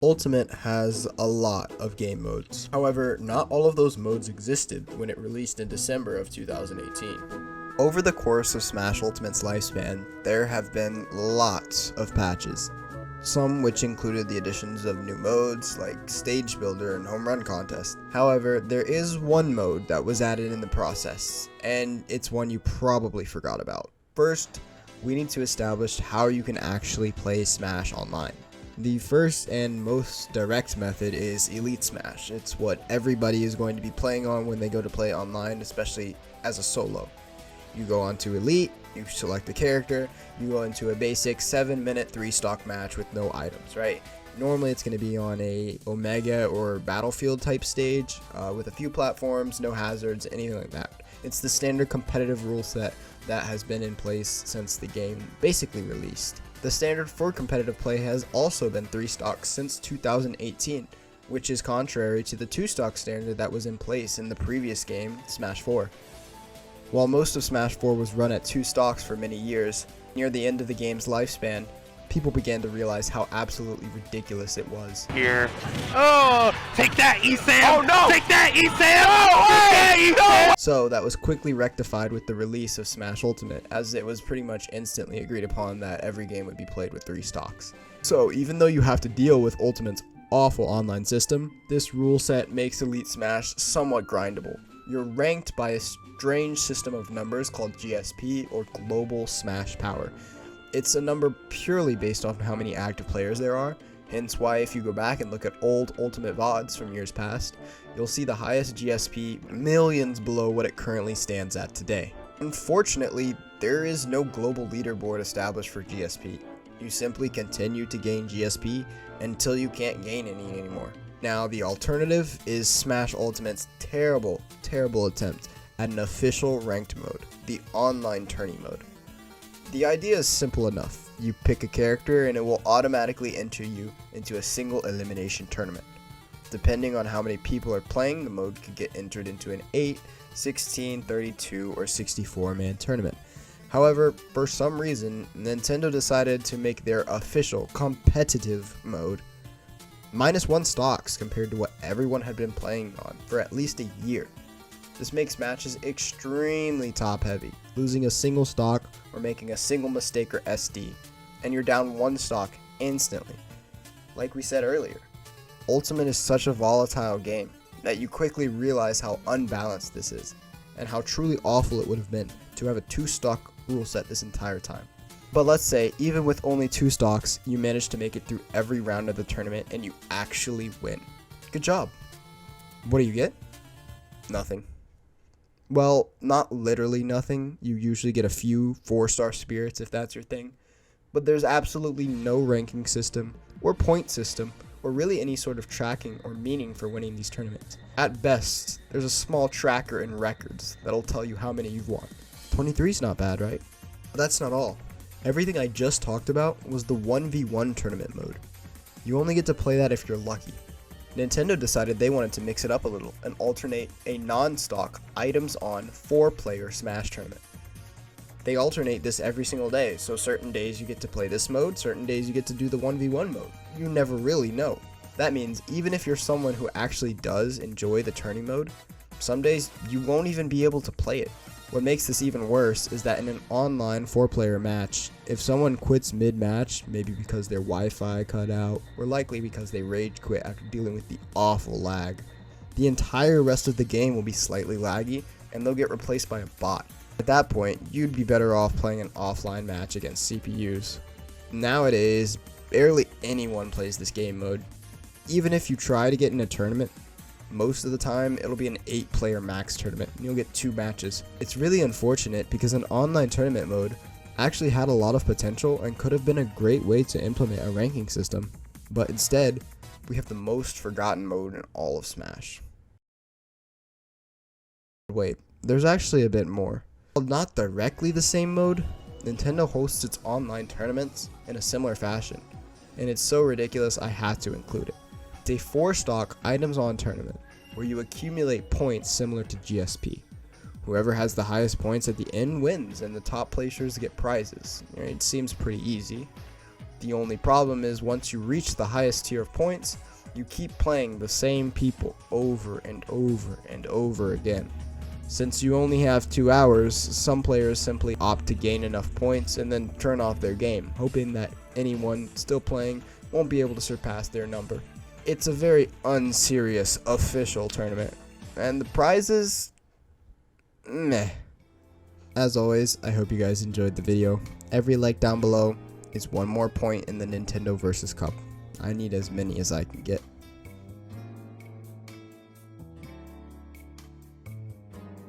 Ultimate has a lot of game modes. However, not all of those modes existed when it released in December of 2018. Over the course of Smash Ultimate's lifespan, there have been lots of patches. Some which included the additions of new modes like Stage Builder and Home Run Contest. However, there is one mode that was added in the process, and it's one you probably forgot about. First, we need to establish how you can actually play Smash online. The first and most direct method is Elite Smash. It's what everybody is going to be playing on when they go to play online, especially as a solo. You go onto Elite, you select the character, you go into a basic 7-minute 3-stock match with no items, right? Normally it's going to be on a Omega or Battlefield type stage with a few platforms, no hazards, anything like that. It's the standard competitive rule set that has been in place since the game basically released. The standard for competitive play has also been 3-stock since 2018, which is contrary to the 2-stock standard that was in place in the previous game, Smash 4. While most of Smash 4 was run at 2 stocks for many years, near the end of the game's lifespan, people began to realize how absolutely ridiculous it was. Here. Oh, take that, Esam! Oh no! Take that, Esam! Oh, So that was quickly rectified with the release of Smash Ultimate, as it was pretty much instantly agreed upon that every game would be played with 3 stocks. So even though you have to deal with Ultimate's awful online system, this rule set makes Elite Smash somewhat grindable. You're ranked by a strange system of numbers called GSP, or Global Smash Power. It's a number purely based off how many active players there are, hence why if you go back and look at old Ultimate VODs from years past, you'll see the highest GSP millions below what it currently stands at today. Unfortunately, there is no global leaderboard established for GSP. You simply continue to gain GSP until you can't gain any anymore. Now, the alternative is Smash Ultimate's terrible attempt at an official ranked mode, the online tourney mode. The idea is simple enough. You pick a character and it will automatically enter you into a single elimination tournament. Depending on how many people are playing, the mode could get entered into an 8, 16, 32, or 64-man tournament. However, for some reason, Nintendo decided to make their official competitive mode -1 stocks compared to what everyone had been playing on for at least a year. This makes matches extremely top heavy, losing a single stock or making a single mistake or SD, and you're down 1 stock instantly. Like we said earlier, Ultimate is such a volatile game that you quickly realize how unbalanced this is, and how truly awful it would have been to have a 2-stock rule set this entire time. But let's say, even with only 2 stocks, you manage to make it through every round of the tournament and you actually win. Good job. What do you get? Nothing. Well, not literally nothing. You usually get a few 4-star spirits if that's your thing. But there's absolutely no ranking system, or point system, or really any sort of tracking or meaning for winning these tournaments. At best, there's a small tracker in records that'll tell you how many you've won. 23 is not bad, right? But that's not all. Everything I just talked about was the 1v1 tournament mode. You only get to play that if you're lucky. Nintendo decided they wanted to mix it up a little and alternate a non-stock items on 4-player Smash tournament. They alternate this every single day, so certain days you get to play this mode, certain days you get to do the 1v1 mode. You never really know. That means even if you're someone who actually does enjoy the tourney mode, some days you won't even be able to play it. What makes this even worse is that in an online 4-player match, if someone quits mid-match, maybe because their Wi-Fi cut out, or likely because they rage quit after dealing with the awful lag, the entire rest of the game will be slightly laggy, and they'll get replaced by a bot. At that point, you'd be better off playing an offline match against CPUs. Nowadays, barely anyone plays this game mode. Even if you try to get in a tournament, most of the time it'll be an 8-player max tournament and you'll get 2 matches. It's really unfortunate because an online tournament mode actually had a lot of potential and could have been a great way to implement a ranking system, but instead we have the most forgotten mode in all of Smash. Wait, there's actually a bit more. While not directly the same mode, Nintendo hosts its online tournaments in a similar fashion, and it's so ridiculous I had to include it. It's a 4-stock items on tournament where you accumulate points similar to GSP. Whoever has the highest points at the end wins, and the top placers get prizes. It seems pretty easy. The only problem is once you reach the highest tier of points, you keep playing the same people over and over and over again. Since you only have 2 hours, some players simply opt to gain enough points and then turn off their game, hoping that anyone still playing won't be able to surpass their number. It's a very unserious official tournament, and the prizes, meh. As always, I hope you guys enjoyed the video. Every like down below is one more point in the Nintendo Versus Cup. I need as many as I can get.